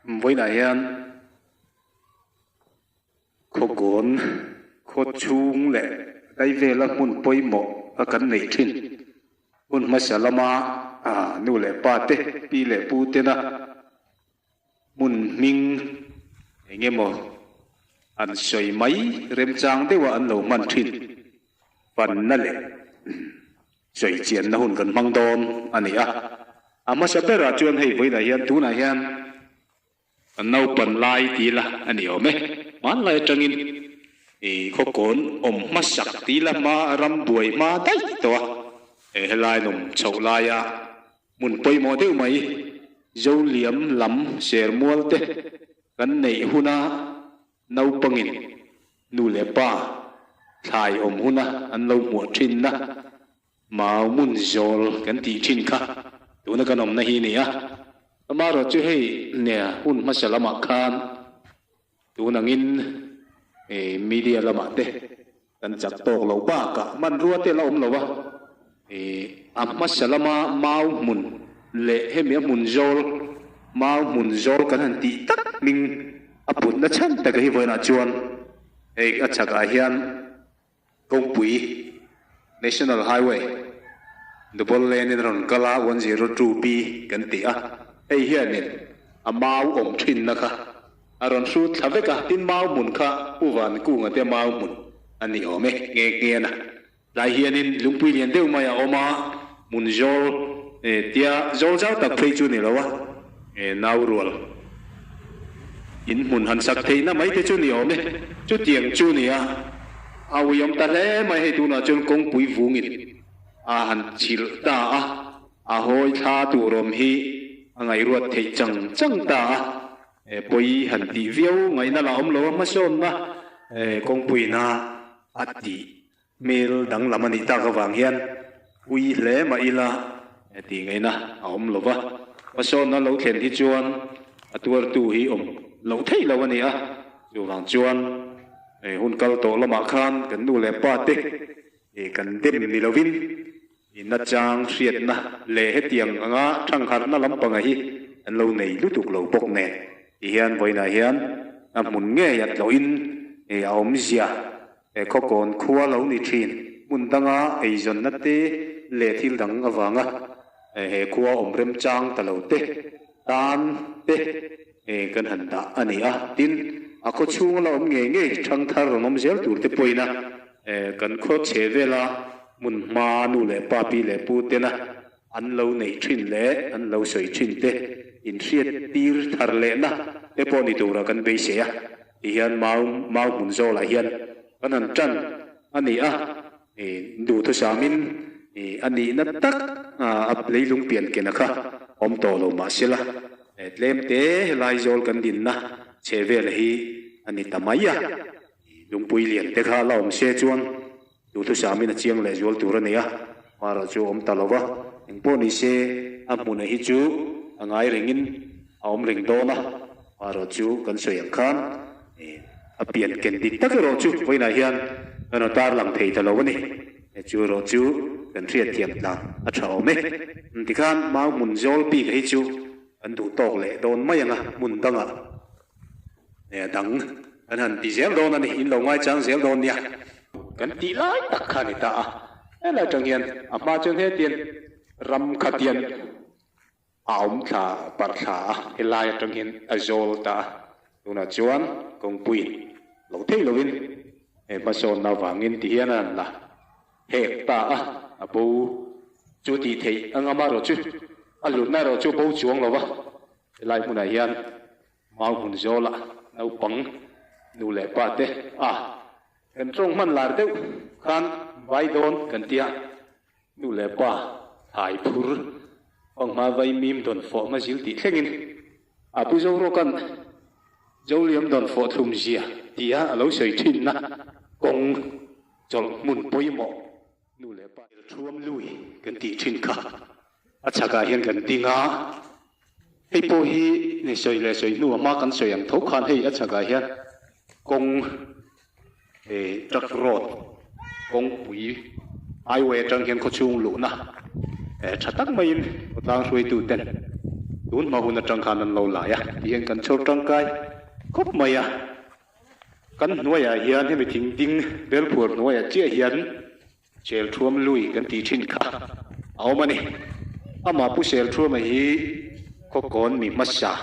với đại hiền khó cuốn khó chung lệ đây về là muốn bơi mộ ở căn này trên muốn mà sẽ làm nu lệ ba tê pi lệ pu tê na muốn mình nghe mò anh soi máy rem trang thế và anh lâu man trên phần nè lệ soi chiến na hôn gần mang đòn anh ấy mà sẽ biết là chuyện hay với đại hiền tú đại hiền anh nấu bẩn lai tí là anh hiểu mấy món lai trăng in khó cuốn mà sặc tí là mà ram bụi mà đấy to lai nồng chậu lai muốn bơi mò theo mày dâu liếm lắm xẻ mua thế cái này huna nấu bangin nu lệ ba thai huna anh nấu mua chín na mà muốn dồi cái tí chín cả tụi nó cái nồng này nè mà rồi chứ hay nè hun mà sẽ làm khan tụi nó in media làm thế cần chặt tổ lâu ba cả man ruột thế là lâu ba mà sẽ làm mau mun lệ hay miếng mun zol mau mun zol cái hành tí tắc mình bún nó chân tại cái với nó chuan chắc là hiện công quỹ National Highway double lane ron kala 102B kan ti hian ni mau thin na kha aron su thave ka tin mau mun kha uwan ku nga te mau mun ani ome nge na lai hian in lungpui lian deu mai oma mun zol tia zol zau tak phei chu ni lawa nau rual in mun han sak thei na mai te chu ni ome chu tiang chu ni awiyom ta le mai he tu na chun kong pui vungin han chil ta hoi tha tu rom hi ngai ruat thei chang ta poi han ti viau ngai na la lo ma son na kong pui na ati mel dang lamani ta ka wang hian ui le ma ila ti ngai na lo wa ma son na lo thlen hi chuan atur tu hi lo thei lo ani chu wang chuan hun kal to lama khan kan nu le pa te kan dem ni lovin in chang riat na le he tiang anga thang har na lampang hi an lo nei lutuk lo bok ne hian voina hian mun nge yat lo in aom zia kho kon khua lo ni thin mun danga zon na te le thil dang awanga khua rem chang ta lo te tan te kan han da ani tin kho chung lo nge thang thar rom zel tur te poina kan kho chevela mun ma nu le pa pi le pu te na an lo nei thin le an lo soi thin te in riat tir thar le na te po ni tura kan be se hian mau mun zo la hian kan an chan ani du thu samin ani na tak ap leilung pian ke na kha om to lo ma sela tlem te lai zol kan din na chevel hi ani tamaya lungpui lian te kha la om se chuan du thu samin a chiang le zol tur ania mara chu om talova engpo ni se amun hi chu angai ringin om ring do na mara chu kan soyang khan a pian ken dik tak ro chu voina hian ano tar lang thei talo ni chu ro chu kan riat thiam lang a thau me ti khan mau mun zol pi hi chu an du tok le don mayanga mun danga dang an han ti zel don ani in lo ngai chang zel don nia kan ti lai tak khani ta la tang hian ma chon he tian ram khatian aum tha par tha helai tang hian azol ta tuna chuan kong puin lo thei lovin ma son na wangin ti hian an la hek ta abu chu ti thei angama ro chu alut na ro chu bo chuang lo wa lai mun a hian mau hun zola nau pang nu le pa te kan trong man lar deuh khan vai don kan tia nu le pa hai phur ong ma vai mim don fo ma zil ti thlengin pu zo ro kan zo liam don fo thum zia tia alo sei thin na kong chol mun poi mo nu le pa thuam lui kan ti thin kha achaka hian kan tinga hei po hi ne soi le soi nu ma kan soi ang tho khan hei achaka hian kong truck road kong pui highway tang hian kho chung lu na thatak mai in tang hrui tu ten tun ma hun atang khan an lo la ya hian kan chho tang kai khop mai ya kan nuaya hian he mi thing ding bel phur nuaya chia hian chel thuam lui kan ti thin kha au mani ama pu sel thuam hi ko kon mi masa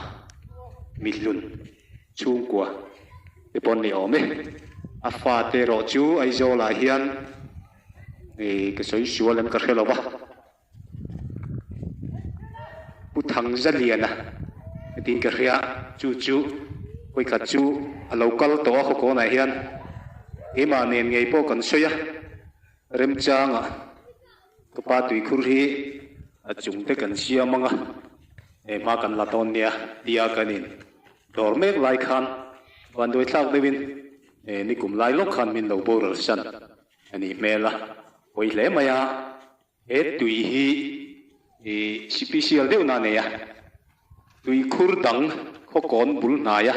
mi lun chung kwa te pon ni ome a fa te ro chu ai zo la hian cái soi xua lên cái khelo ba bu thằng dân liền à cái tin cái khía chú quay cả chú local to họ có này hiền cái mà nên ngày po cần xoay á rem trang à cái ba tuổi khur hi chúng ta cần xia măng à mà cần là ton nia dia cái nín đổ mấy lại khanวันโดยทราบได้วินนี่กลุ่มไล่ล็อกคันมินเราโบราณสันอันนี้เมล่ะโอ้ยเล่มา呀ตุยฮีสเปเชียลเดียวนั่นเนี่ยตุยคูร์ดังเขาก่อนบุลนายะ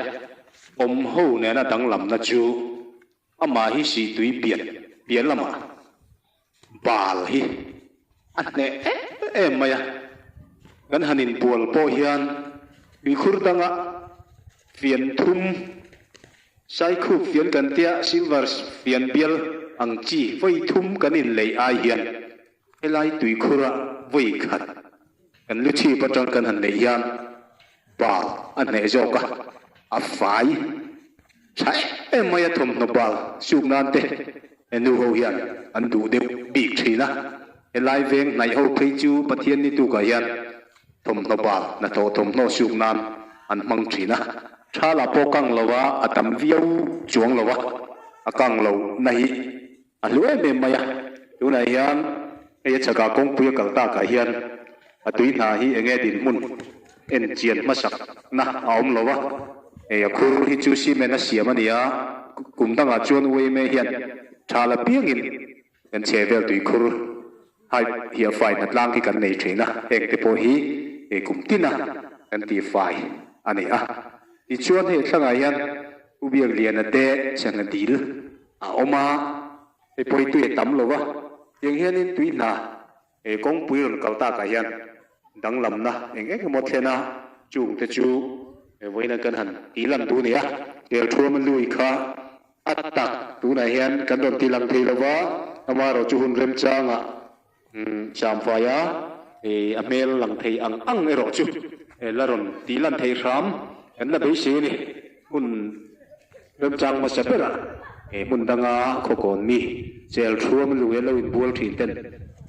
อมหูเนี่ยนะดังลำนะจูอามาฮีสีตุยเปลี่ยนละมาบาลฮีอันเนี่ยมาyaกันหันินบัวโปเฮียนตุยคูร์ดังอ่ะเฟียนทุ่มใช้คู่เฟียนกันเตียซิลเวอร์เฟียนเบียลอังจีไฟทุ่มกันอินเลยอาเฮียนไอไลตุยคุระไว้ขัดกันลุชีประจังกันหันเลยยันบาลอันไหนจอกะอัฟไฟใช่ไม่ยทุ่มนบาลสุกนันเตเอนูโฮยันอันดูเด็บบีกทีนะไอไลเวงในโฮเพยจูปะเทียนนี่ตุกยันทุ่มนบาลนะโตทุ่มโนสุกนันอันมังทีนะชาลาโปกังลาวะอัตมวิวจวงลาวะอากังลาวในอันรู้เอ็มมายะดูในยันไอ้ชะกากงปุยกัลตากะยันอัตุยนาฮีเองดินมุนเอ็นเจียนมาสักนะเอามลาวะไอ้คูรฮิจูซีเมนัสเสียมันเนี่ยกุมตั้งอาจวนเวเมยันชาลาเปียงินเป็นเชเวลตุยคูรให้เฮียไฟนัดล่างที่กันในเทนะเอกติโพฮีไอ้กุมตินะกันตีไฟอันนี้อ่ะที่ชวนให้ทั้งอายันอุเบียงเรียนเตะเชิงดีลเอามาไอ้ปอยตุยตั้มเลยวะยังเห็นนี่ตุยน่ะไอ้กงปุยรเกาตากายันดังลำนะยังไงก็หมดเทนะจูงแต่จูไอ้ไว้นั่นกันหันตีลำตัวเนี่ยเดี๋ยวทัวมันลุยข้าอัตตักตัวไหนเห็นกันโดนตีลำทีเลยวะเอามาเราจูหุ่นเริ่มจ้างอ่ะจามไฟอ่ะไอ้อเมลหลังทีอังไอ้เราจูไอ้ละรอนตีลำทีรำกันละไปซื้อนี่หุ่นเริ่มจ้างมาเสร็จแล้วมุนดังอาโคโกนมีเจลชัวมันรู้เราอินบัวทิ้งเต้น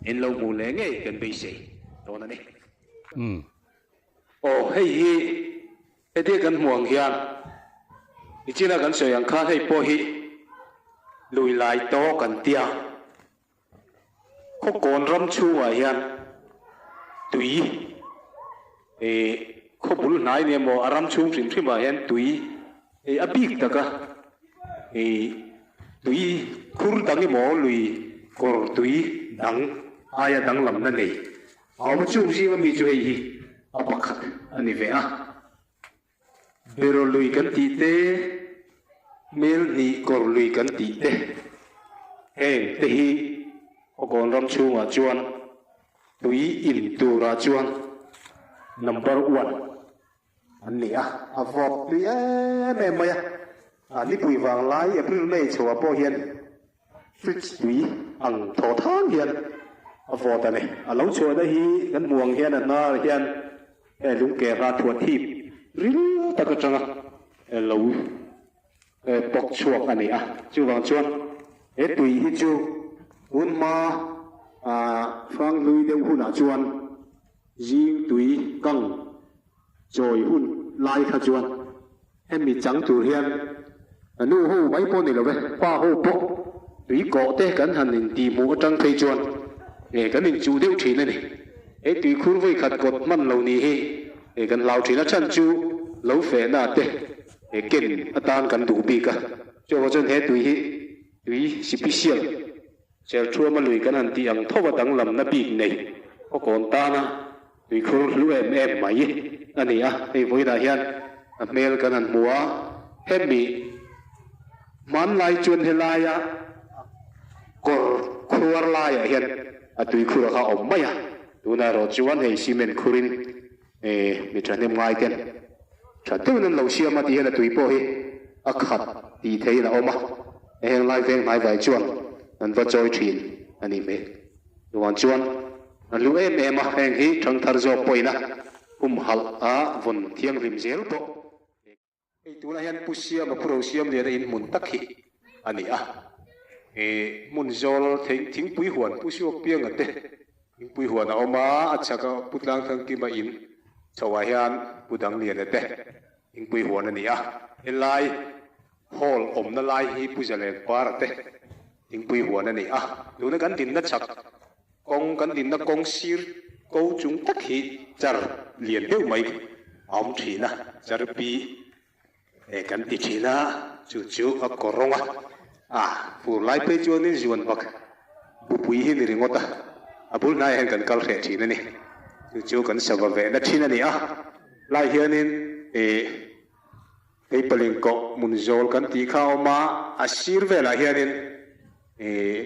เอ็นเราหมู่เล้งกันไปสิตอนนั้นนี่โอ้เฮ้ยไอ้เด็กกันห่วงเฮียนอีจีน่ากันเสียงข้าให้พ่อฮีลุยลายโตกันเตียโคโกนรำชัวเฮียนตุยโคบุลนายเนี่ยโมอารำชูสิมที่มาเฮียนตุยอบิกตะกะตุยคูร์ดังอีหมอลุยกอร์ตุยดังอายดังลำนั่นเองเอามาชูซีมันมีช่วยฮีอัปขัดอันนี้เว้ยเบโรลุยกันตีเต้เมลนี่กอร์ลุยกันตีเต้เฮ้เตฮีโอกอนรำชูมาจวนตุยอินตูราจวน number 1อันนี้อ่ะฟอกตุยแม่มาอันนี้ปุยวางไล่เพื่อไม่ชัวร์พอเห็นฟิกซ์วีอังทอทางเห็นฟอตานี่เราชัวร์ได้ฮีกันม่วงเห็นน่าเห็นลุงแกราทัวทีบริ้วตะกจังเราปกชัวอันนี้จูวางชวนตุยฮิจูหุ่นมาฟังลุยเดียวหุ่นชวนยิงตุยกังจอยหุ่นไล่ขจวนให้มีจังตัวเห็นนู่หูไว้พอนี่เลยป้าหูปกหรือเกาะเตะกันหันนินตีหมูจังเพยจวนกันนินจูเดียวทีนั่นนี่ตีคูร์ไว้ขัดกดมันเหล่านี้กันเหล่าทีนั่นฉันจูเหล่าเฟน่าเตะกินอัตานกันดูปีกะเจ้าว่าจนตุยสิพิเศษเจ้าชัวมาลุยกันหันตีอังทว่าดังลำนับปีกนี่ก็ก่อนตานะตุยคูร์รู้ไหมไหมอันนี้ไอ้ไว้ได้ยันเมลกันหันหัวเฮมีมันลายจวนเฮลายะก็ครัวลายเห็นตุยครัวเขาอมไม่ดูน่ารอจวนให้ซีเมนคุริน mi tran nem ngai ten tha tu nan lo sia ma ti hela tui po hi a khat ti thei la oma heng lai veng mai vai chuan an va choi thin ani me nuan chuan an lu em a heng hi thang thar zo poina hal a von thiang rim zel po ei tu la hian pusia ma puro siam le in mun takhi ani a mun zol thing pui huan pusiok piang ate thing pui huan a oma achaka putlang thang ki ma in chawa hian pudang lian ate thing pui huan ani a elai hol om na lai hi pujalen par ate thing pui huan ani a lu na kan din na chak kong kan din na kong sir ko chung tak hi char lian deu mai om thina char pi kan ti thina chu a koronga pur lai pe chuan ni zuan bak bu pui hi ni ringota abul nai hen kan kal khe thina ni chu kan sawa ve na thina ni lai hianin ei paling ko mun zol kan ti kha oma asir ve la hianin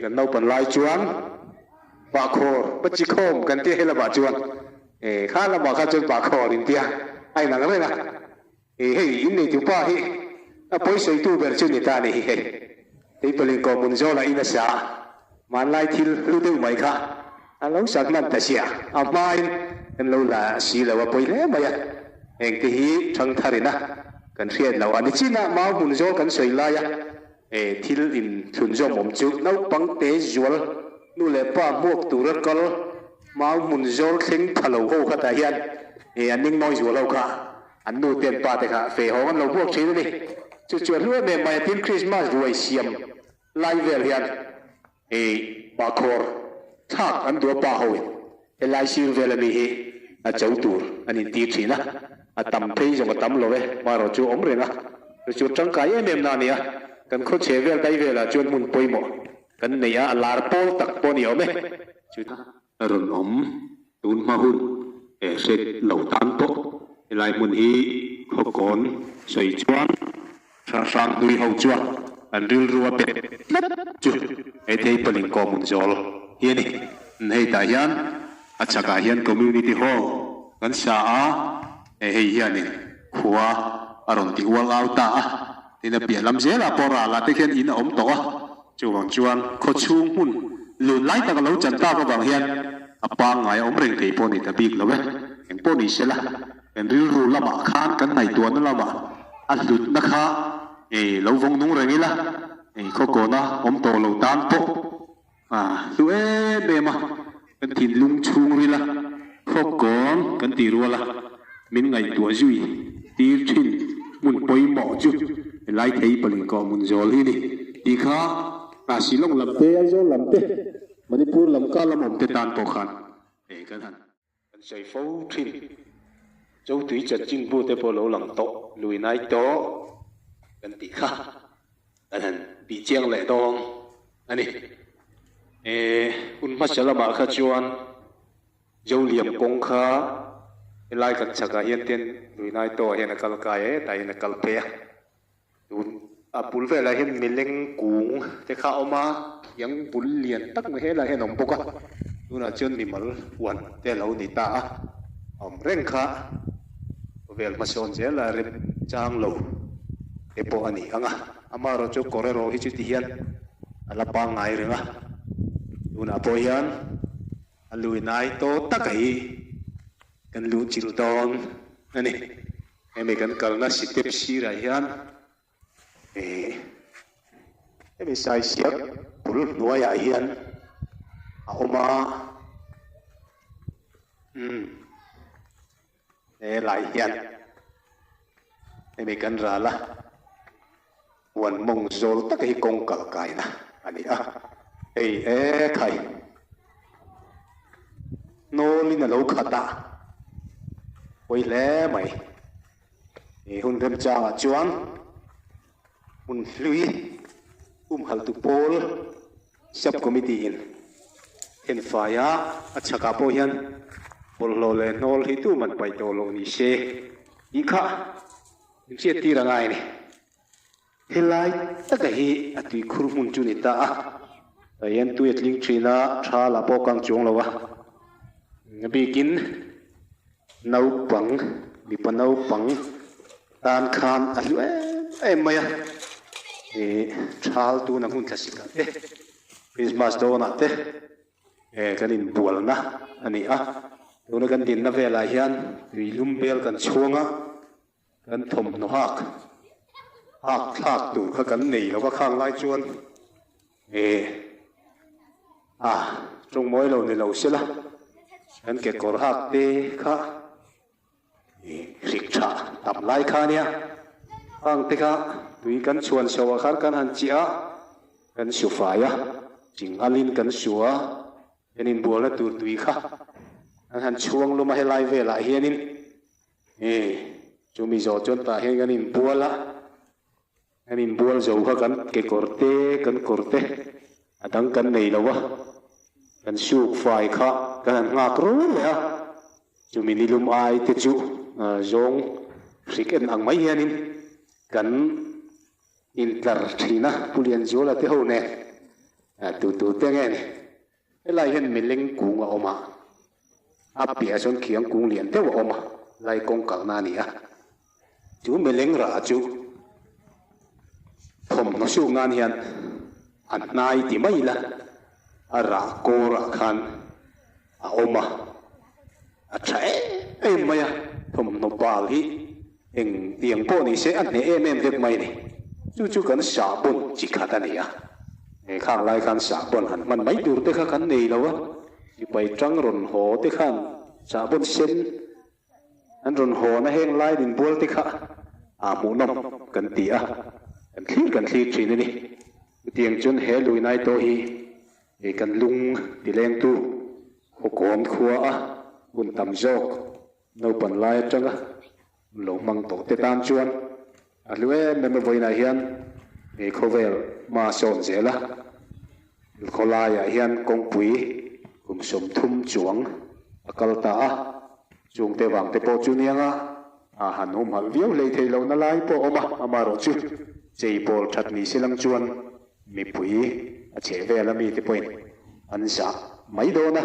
kan nau pan lai chuan ba khor ba chi khom kan ti hela ba chuan kha la ba kha chuan ba khor in tia ai nang re na hei in nei tu pa hi a poi sei tu ber chu ni ta ni hei ei paling ko mun zo la ina sa man lai thil lu deu mai kha a lo sak nan ta sia a mai kan lo la si la wa poi le mai a eng ti hi thang tharina kan rian lo ani china ma mun zo kan soi la ya thil in thun zo mom chu no pang te zual nu le pa muak tu ra kal ma mun zo thing phalo ho kha ta hian aning noi zual lo kha an nu ten pa te kha fe ho an lo buak thei ni chu lu me mai tin Christmas ruai siam lai vel hian ba khor thak an do pa hoi lai sir vel mi hi a chau tur an in ti thina a tam thei jong a tam lo ve ma ro chu om renga chu tang kai em na nia kan kho che vel dai vela chuan mun poimo kan nei a lar pol tak po ni ome chu ron om tun ma hun set lo tan to lai mun hi kho kon soi chuan sang đuôi hậu chuột anh rêu rùa bệt chu ấy thấy paling ko mun zol hiền hay tại hiền achaka hiền community hall kan sa hay hiền khua aron ti wal out ta tin a pian lam zela pora la te khen in om to chu wang chuan kho chung mun lun lai ta lo chan ta ba hiền apa ngai om reng thei poni ta big lo ve eng poni sela kan ril ru lama khan kan nai tuan lama alut na kha lâu vong nung rồi nghĩ là khó có na om to lâu tan po lu be mà kan tin lung chung ri la khó có kan ti ru la min ngai tua zui ti thin mun poi mo chu lai thei paling ko mun zol hi ni ti kha silong lam te ai zo lam te manipur lam ka lam om te tan po khan kan han kan sei fo thin châu tùy chật chinh bu te po lo lang to lui nai to kan ti kha kan bi chiang le dong ani un ma chala ma kha chuan zo liam kong kha lai kan chaka hian ten lui nai to hian kal kai tai na kal pe un a pul ve la hian mileng kung te kha oma yang bul lian tak me he la hian om boka una chon ni mal wan te lo ni ta om reng kha vel ma son je la rem chang lo epo ani anga amaro chu korero hi chu ti hian ala pa ngai renga una po hian alui nai to takai kan lu chiru don ani eme kan kalna sitep sira hian eme sai siap pul nuaya hian a oma lại hiền eme kan ra la wan mong zol tak hi kong kal kai na ani thai no lina lo khata oi le mai hun dem cha chuan mun lui hal tu pol sub committee in hen faya achaka po hian bolo le nol hi tu man pai to lo ni se ikha se ti ra ngai ni helai taka hi atui khurmun chu ni ta yan tu etling trina tha la po kang chung lo wa bikin nấu bằng bị pan nấu bằng tan khan à lẽ em mày e chal tu na hun thasika te Christmas do na te e kanin bual na ani a tu na kan din na vela hian ri lum bel kan chunga kan thom no hak thak tu kha kan nei lo ka khang lai chuan e trong mỗi lâu này lâu xí la anh kẹt cột hạt tê kha rịch trả tập lại kha nia ang tê kha tùy căn chuan sầu khát căn hành chia căn sưu phải á chính alin căn sưu á nên bùa là tùy kha anh hành chuông luôn mà hay lại về lại hiền in chúng mình giờ chọn ta hiền cái nên bùa là nên bùa dầu kha căn kẹt cột tê đang căn này đâu á kan suk fai kha kan ngak ro le a chu min ilum ai te chu zong riken ang mai hianin kan in tlar thina pulian zola te ho ne tu te nge ni elai hen min leng kung a oma apia son khiang kung lian te wa oma lai kong kal na ni a chu min leng ra chu thom no su ngan hian an nai ti mai la ara kora khan a oma a thae em maya thom no pal hi eng tiang po ni se an ne em dek mai ni chu kan sa bon chi khata ni a e khang lai khan sa bon han man mai dur te kha kan nei lawa ti pai tang ron ho te khan sa bon sen an ron ho na heng lai din bol te kha a mu nom kan ti a kan thli thin ni tiang chun he lui nai to hi e kan lung ti leng tu ho kon khua a un tam jok no pan lai changa lo mang to te tan chuan a lue me voina hian e khovel ma son zela kholai a hian kong pui kum som thum chuang akal ta a chung te wang te po chu nianga a hanum hal viau le thei lo na lai po oma ama ro chu chei bol that ni silang chuan mi pui a che vela mi te point an sa mai do na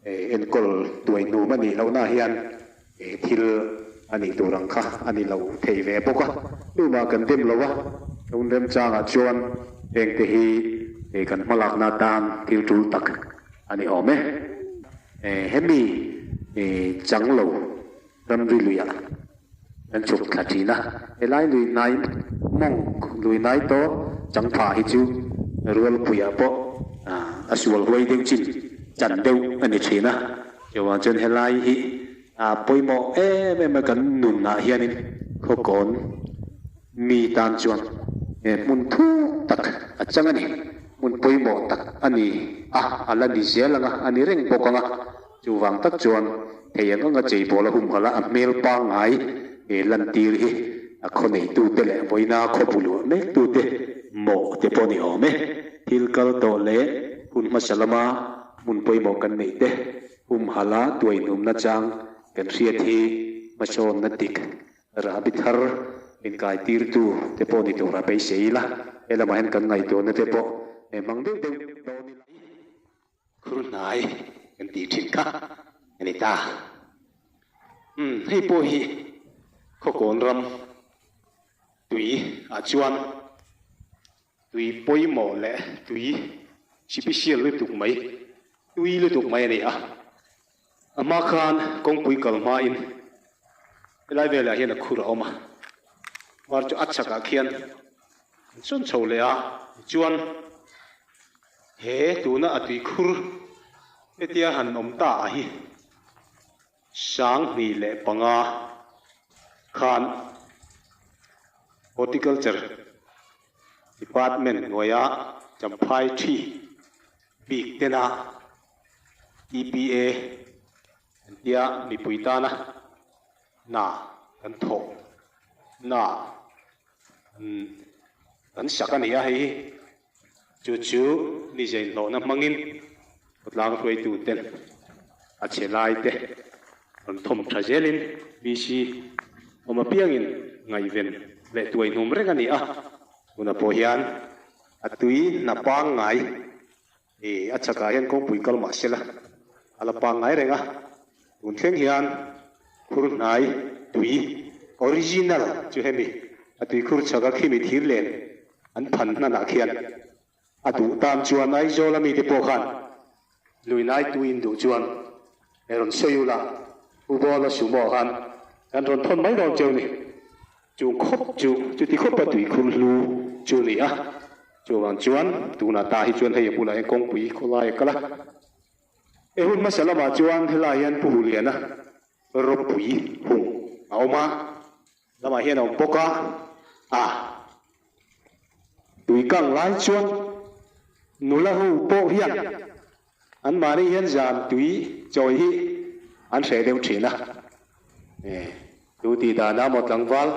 en kol tuai nu mani lo na hian thil ani turang kha ani lo thei ve boka tu ma kan dem lo wa un dem changa chuan eng te hi kan malak na tan thil tul tak ani ome hemi chang lo ram ri luya an chuk khatina elai lui nai mong lui nai to chang pha hi chu rual puya po asual hoi ding chin chan deu ani thina yawa chen helai hi poimo me kan nun na hianin khokon mi tan chuan mun thu tak achangani mun poimo tak ani ala di zelanga ani reng pokang chu wang tak chuan theyang anga chei bola hum hala amel pa ngai lan tir hi khonei tu te le boina khopulu me tu te mo te poni ome thil kal to le hun masalama mun poimo kan nei te hala tuai num na chang kan riat hi mason na tik ra bithar in kai tir tu te poni to ra pe seila ela mahen kan ngai to na te po mang deu to ni khur nai kan ti thin ka ani ta hei po hi khokon ram tui a chuan tui poimo le tui special le tuk mai tui le tuk mai ni ama khan kong pui kalma in lai vela hian a khura oma war chu acha ka khian chon chole a chuan he tuna atui khur etia han om ta hi sang ni le panga khan horticulture department noya champhai thi big tena EPA dia mi puitana na kan tho na kan sakani a hi chu ni jain lo na mangin lang roi tu ten a chelai te an thom thajelin bc oma piangin ngai ven le tuai num regani una po hian atui na pang ngai achaka hian kong pui kal ma sela ala pang ngai renga un thleng hian khur nai tui original chu hemi atui khur chaka khimi thir len an phan na na khian atu tam chuan ai zolami te po khan lui nai tuin du chuan eron soyula ubola sumo khan kan ron thon mai ro cheu ni chu khop chu ti khop patui khur lu chu ni a chu wang chuan tu na ta hi chuan hei pula e kong pui kholai kala e hun ma salama chuan helai an pu liana ro pui hung auma lama hian ông poka tui kang lai chuan nula hu po hian an mani hian zam tui choi hi an se deu thina tu ti da na một langwal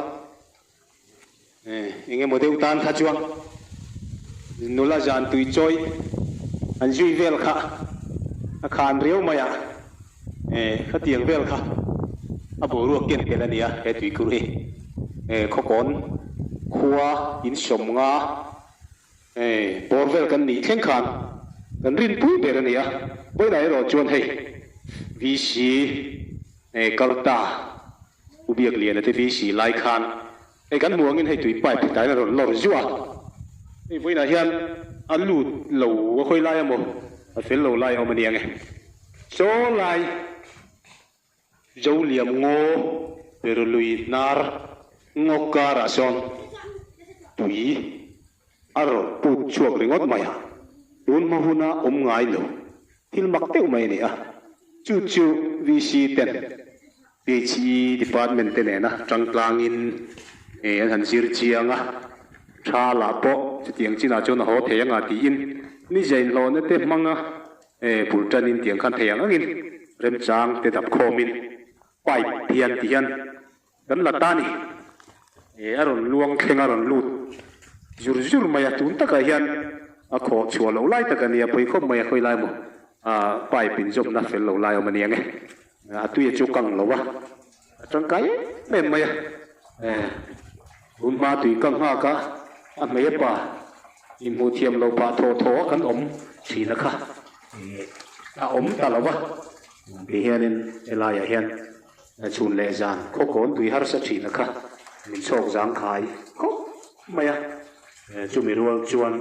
inge mo deu tan kha chuang nula zan tui choi an zui vel kha a khan riu maya kha tiang vel kha a bo ruak ken ken ania he tui kur hi khokon khua in som nga borvel kan ni thleng khan kan rin pui ber ania boi nai ro chuan hei vc kalta ubiak lian ate vc lai khan kan muangin hei tui pai tai na ron lor zuwa boi na hian an lut lo a khoi lai amo a fel lo lai om aniang so lai zo liam ngo pero lui nar ngokara son tui aro put chuak ringot maya tun mahuna ngai lo thil mak teu mai ni a chu vc ten ph department ten na tangtlang in an han sir chianga tha la po tiang china chon ho theyanga ti in ni jain lo na te manga pultan in tiang khan theyang angin rem chang te dap khomin pai thian tian kan la tani aron luang khenga ron lut jur maya tun taka hian a kho chua lo lai taka nia poi khop maya khoi lai mo pai pin job na fel lo lai o mania nge tu ye chu kang lo wa tang kai mem maya un ma tui kang ha ka a me pa in mu thiam lo pa tho kan om si na kha a om ta lo wa bi hianin elaya hian chun le jan kho kon tui har sa thi na kha min chok jang khai khop maya chu mi rual chuan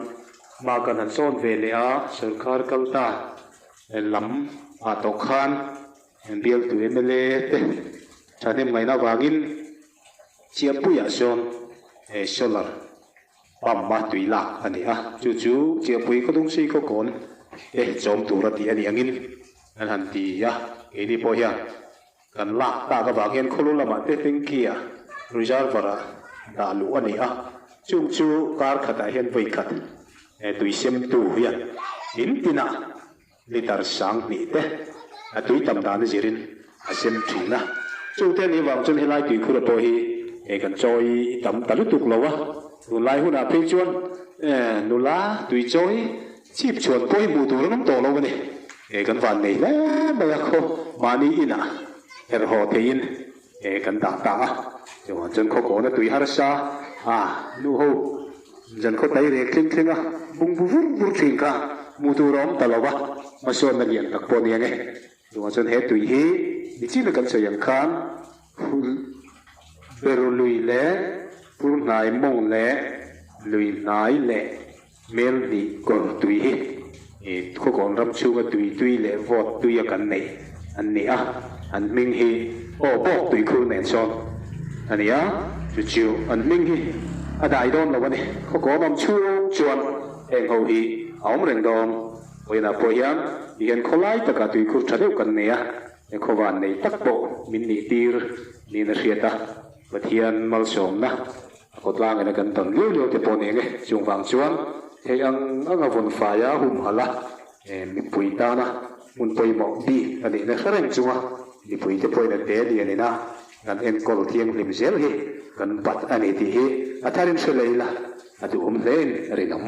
ma kan han son ve le a sarkar kalta lam a to khan bial tu mle te chanem ngai na wangin chia puya son solar pam ma tui la ani a chu chia pui ko dung si ko kon chom tu ra ti ani angin an han ti ya ni po ya kan la ta ka wangin kholu lama te tengkia reservoir da lu ani a chu kar khata hian voi khat tui sem tu hian in tina litar sang ni te tui tam dan zirin a sem thina chu te ni wang chun helai tui khura po hi kan choi tam talu tuk lowa nu lai huna pe chuan nu la tui choi chip chuan poi mu tu ram to lo ni kan van nei la ba kho mani ina her ho thein kan ta cho chân khó cổ nó tùy har sa nu ho chân khó tay rek kling kling bung bung kling ka mu tu rom talawa ma son na lian tak po niang cho chân he tùy hi ni chi na kan sa yang khan pero lui le pur nai mong le lui nai le mel ni kon tùy hi khó cổ ram chu ga tùy le vot tùy kan nei an ni an ming hi bo tùy khu nen son ania chu an ming hi a dai don lo wani kho ko bam chu chuan eng ho hi aum reng dom oina po hian hian kholai taka tui khur thadeu kan nia e khowan nei tak po min ni tir ni na riata pathian mal som na kotlang ena kan tan lu te po ne nge chung wang chuan he ang anga von fa ya hum hala mi pui ta na mun poi mo di ani na khareng chunga mi pui te poi na te di ani na kan en kol thiang lim zel hi kan pat ani ti hi atharin se leila atu len rinam